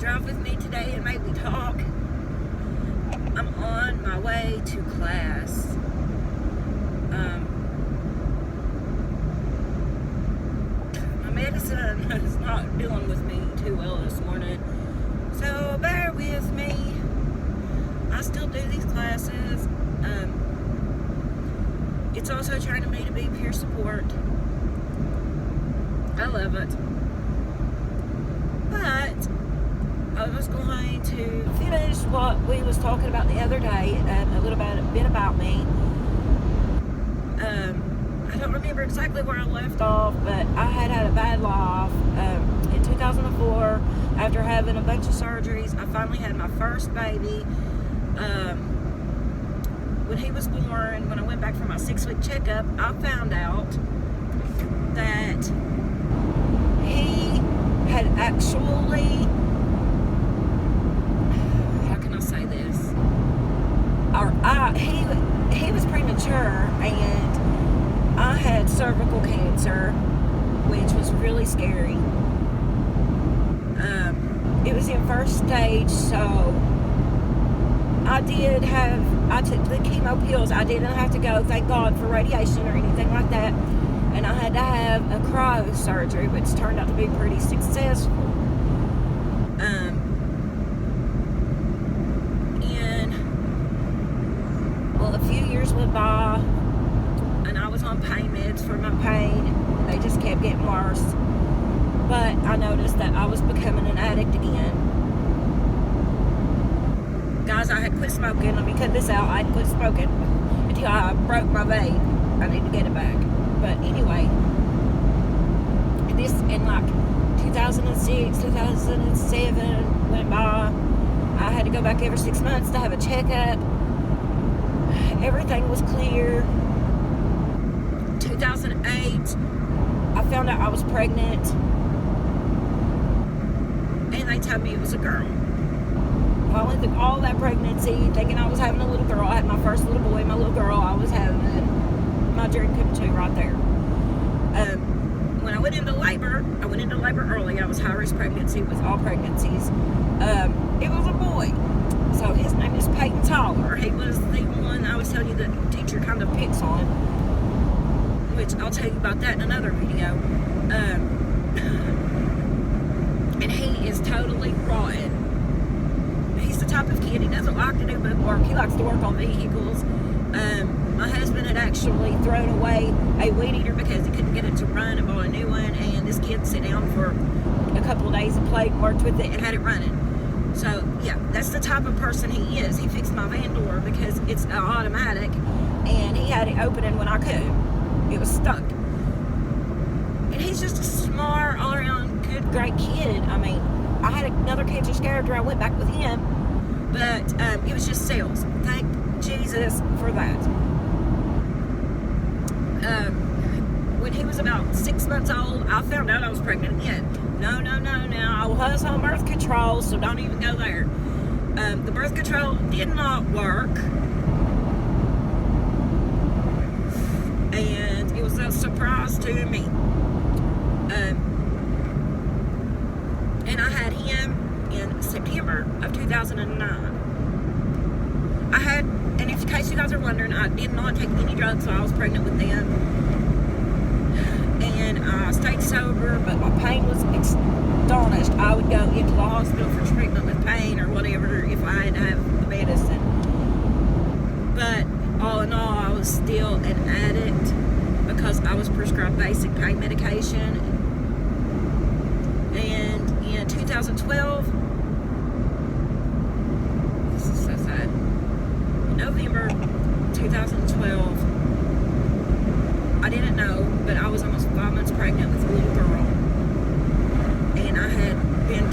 drive with me today and make me talk. I'm on my way to class. My medicine is not dealing with me too well this morning, so bear with me. I still do these classes. It's also training me to be peer support. I love it. But I was going to finish what we was talking about the other day, a little bit about me. I don't remember exactly where I left off, but I had a bad life. In 2004, after having a bunch of surgeries, I finally had my first baby. When he was born, when I went back for my 6-week checkup, I found out that he had actually, how can I say this? He was premature, and I had cervical cancer, which was really scary. It was in first stage, so I took the chemo pills. I didn't have to go, thank God, for radiation or anything like that. And I had to have a cryo surgery, which turned out to be pretty successful. A few years went by, and I was on pain meds for my pain. They just kept getting worse. But I noticed that I was becoming an addict again. Guys, I had quit smoking. Let me cut this out. I had quit smoking until I broke my vape. I need to get it back. But anyway, this in like 2006, 2007 went by. I had to go back every 6 months to have a checkup. Everything was clear. 2008, I found out I was pregnant. And they told me it was a girl. I went through all that pregnancy thinking I was having a little girl. I had my first little boy, my little girl. I was having my dream come true right there. When I went into labor early. I was high-risk pregnancy with all pregnancies. It was a boy. So his name is Peyton Tyler. He was the one I was telling you the teacher kind of picks on, which I'll tell you about that in another video. And he is totally rotten. He's the type of kid, he doesn't like to do book work. He likes to work on vehicles. My husband had actually thrown away a weed eater because he couldn't get it to run and bought a new one, and this kid sat down for a couple of days and played and worked with it and had it running. So yeah, that's the type of person he is. He fixed my van door because it's an automatic, and he had it opening when I could. It was stuck. And he's just a smart, all-around, good, great kid. I mean, I had another cancer scare after I went back with him, but it was just sales. Thank Jesus for that. When he was about 6 months old, I found out I was pregnant again. No. I was on birth control, so don't even go there. The birth control did not work. And it was a surprise to me. And I had him in September of 2009. And in case you guys are wondering, I did not take any drugs while I was pregnant with them. And I stayed sober, but my pain was astonished. I would go into the hospital for treatment with pain or whatever if I had to have the medicine. But all in all, I was still an addict because I was prescribed basic pain medication. And in 2012, this is so sad, November 2012, I didn't know, but I was almost 5 months pregnant with a little girl. And I had been,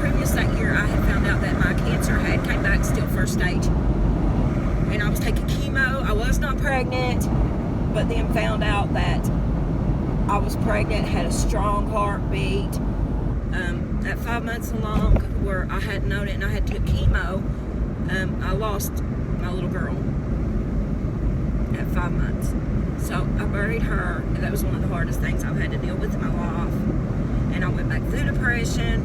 previous that year, I had found out that my cancer had came back still first stage. And I was taking chemo. I was not pregnant, but then found out that I was pregnant, had a strong heartbeat. At 5 months along, where I hadn't known it and I had took chemo, I lost my little girl at 5 months. So I buried her, and that was one of the hardest things I've had to deal with in my life. And I went back through depression,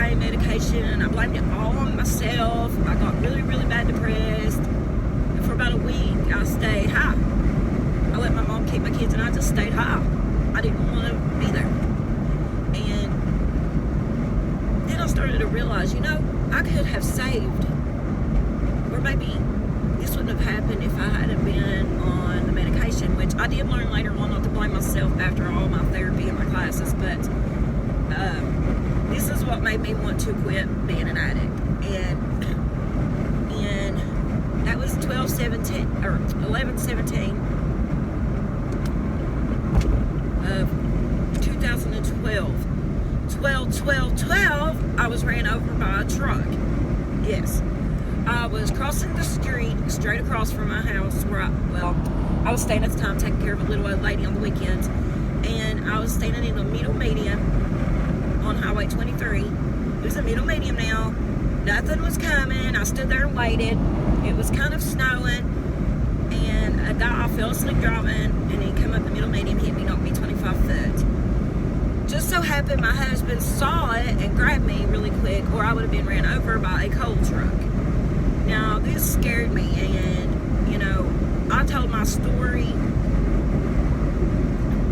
pain medication, and I blamed it all on myself. I got really, really bad depressed. And for about a week, I stayed high. I let my mom keep my kids, and I just stayed high. I didn't want to be there. And then I started to realize, I could have saved, or maybe this wouldn't have happened if I hadn't been on the medication, which I did learn later on not to blame myself after all my therapy and my classes, but this is what made me want to quit being an addict. And that was 11/17 of 2012. 12/12/12, I was ran over by a truck. Yes. I was crossing the street straight across from my house where I was staying at the time, taking care of a little old lady on the weekends, and I was standing in the middle median on Highway 23. It was a middle medium now. Nothing was coming. I stood there and waited. It was kind of snowing, and a guy fell asleep driving, and he came up the middle medium, hit me, knocked me 25 foot. Just so happened my husband saw it and grabbed me really quick, or I would have been ran over by a coal truck. Now, this scared me, and, I told my story.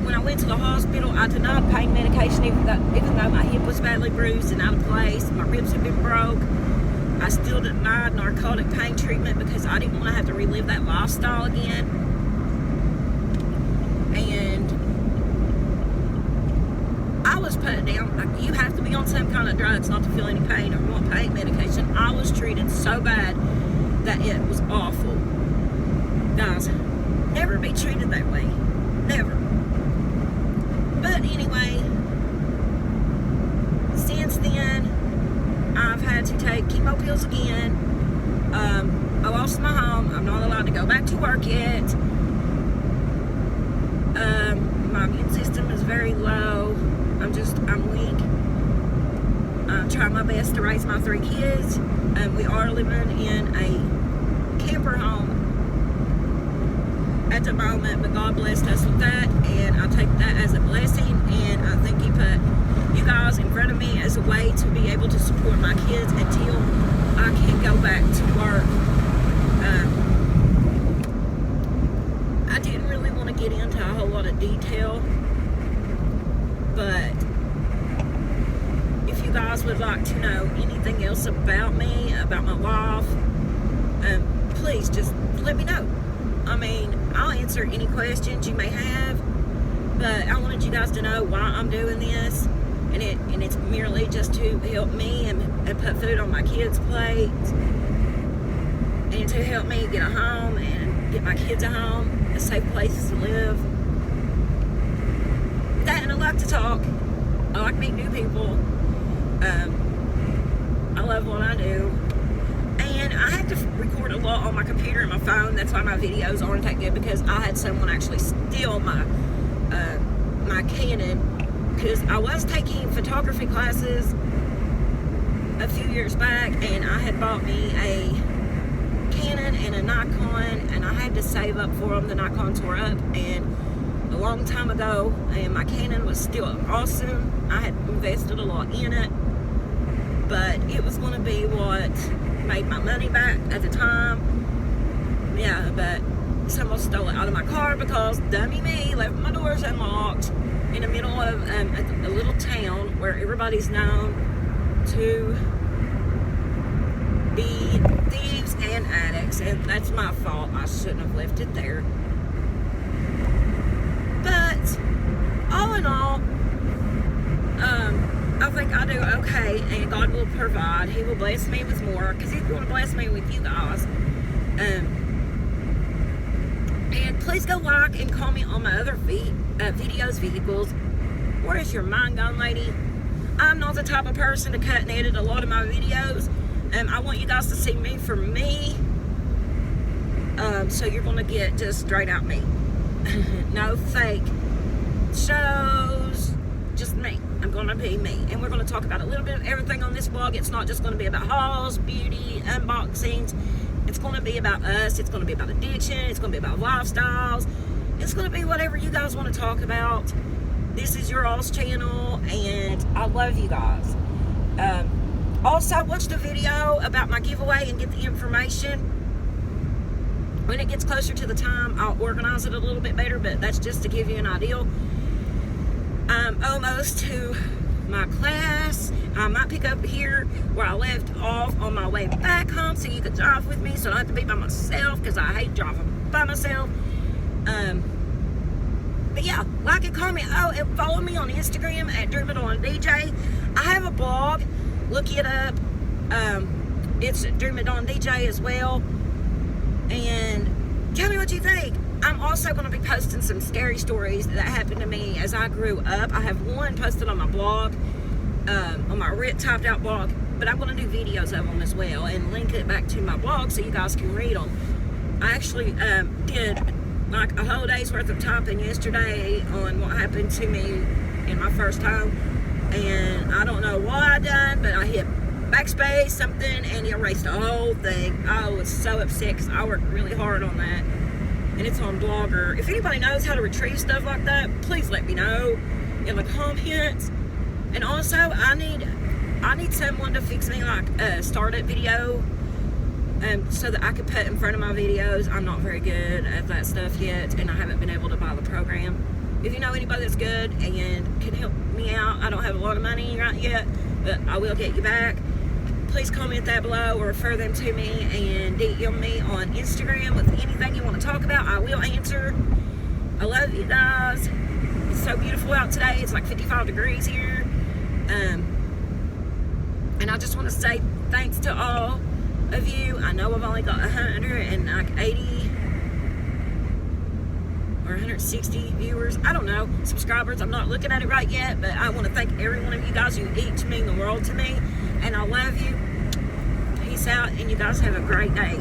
When I went to the hospital, I denied pain medication, even though my hip was badly bruised and out of place. My ribs had been broke. I still denied narcotic pain treatment because I didn't want to have to relive that lifestyle again. And I was put down, like, you have to be on some kind of drugs not to feel any pain or want pain medication. I was treated so bad that it was awful. Guys, never be treated that way. Never. But anyway, since then, I've had to take chemo pills again. I lost my home. I'm not allowed to go back to work yet. My immune system is very low. I'm weak. I'm trying my best to raise my 3 kids. We are living in a camper home at the moment, but God blessed us with that, and I take that as a blessing, and I think He put you guys in front of me as a way to be able to support my kids until I can go back to work. I didn't really want to get into a whole lot of detail, but if you guys would like to know anything else about me, about my life, please just let me know. I mean, I'll answer any questions you may have, but I wanted you guys to know why I'm doing this, and it's merely just to help me and put food on my kids' plates, and to help me get a home and get my kids a home, a safe place to live. That, and I like to talk. I like meeting new people. I love what I do. And I have to record a lot on my computer and my phone. That's why my videos aren't that good, because I had someone actually steal my Canon, because I was taking photography classes a few years back, and I had bought me a Canon and a Nikon, and I had to save up for them. The Nikons were up, and a long time ago, and my Canon was still awesome. I had invested a lot in it, but it was going to be what made my money back at the time. Yeah, but someone stole it out of my car because dummy me left my doors unlocked in the middle of a little town where everybody's known to be thieves and addicts, and that's my fault. I shouldn't have left it there. But all in all, I think I do okay, and God will provide. He will bless me with more, because He's going to bless me with you guys. And please go like and comment on my other vehicles. Where is your mind gone, lady? I'm not the type of person to cut and edit a lot of my videos. I want you guys to see me for me. So you're going to get just straight out me. No fake shows. Just me. I'm going to be me. And we're going to talk about a little bit of everything on this vlog. It's not just going to be about hauls, beauty, unboxings. It's going to be about us. It's going to be about addiction. It's going to be about lifestyles. It's going to be whatever you guys want to talk about. This is your all's channel, and I love you guys. Also, watch the video about my giveaway and get the information. When it gets closer to the time, I'll organize it a little bit better, but that's just to give you an idea. I'm almost to my class. I might pick up here where I left off on my way back home so you can drive with me, so I don't have to be by myself, because I hate driving by myself. But yeah, like and comment. Oh, and follow me on Instagram at dreamadj. I have a blog. Look it up. It's dreamadj as well. And tell me what you think. I'm also going to be posting some scary stories that happened to me as I grew up. I have one posted on my blog, on my typed out blog, but I'm going to do videos of them as well and link it back to my blog so you guys can read them. I actually did like a whole day's worth of typing yesterday on what happened to me in my first home, and I don't know what I done, but I hit backspace something and it erased the whole thing. I was so upset because I worked really hard on that, and it's on Blogger. If anybody knows how to retrieve stuff like that, please let me know in the comments. And also, I need someone to fix me like a startup video, so that I could put in front of my videos. I'm not very good at that stuff yet, and I haven't been able to buy the program. If you know anybody that's good and can help me out, I don't have a lot of money right yet, but I will get you back. Please comment that below or refer them to me, and DM me on Instagram with anything you want to talk about. I will answer. I love you guys. It's so beautiful out today. It's like 55 degrees here. And I just want to say thanks to all of you. I know I've only got 180 or 160 viewers. I don't know. Subscribers. I'm not looking at it right yet, but I want to thank every one of you guys who each mean the world to me. And I love you. Peace out, and you guys have a great day.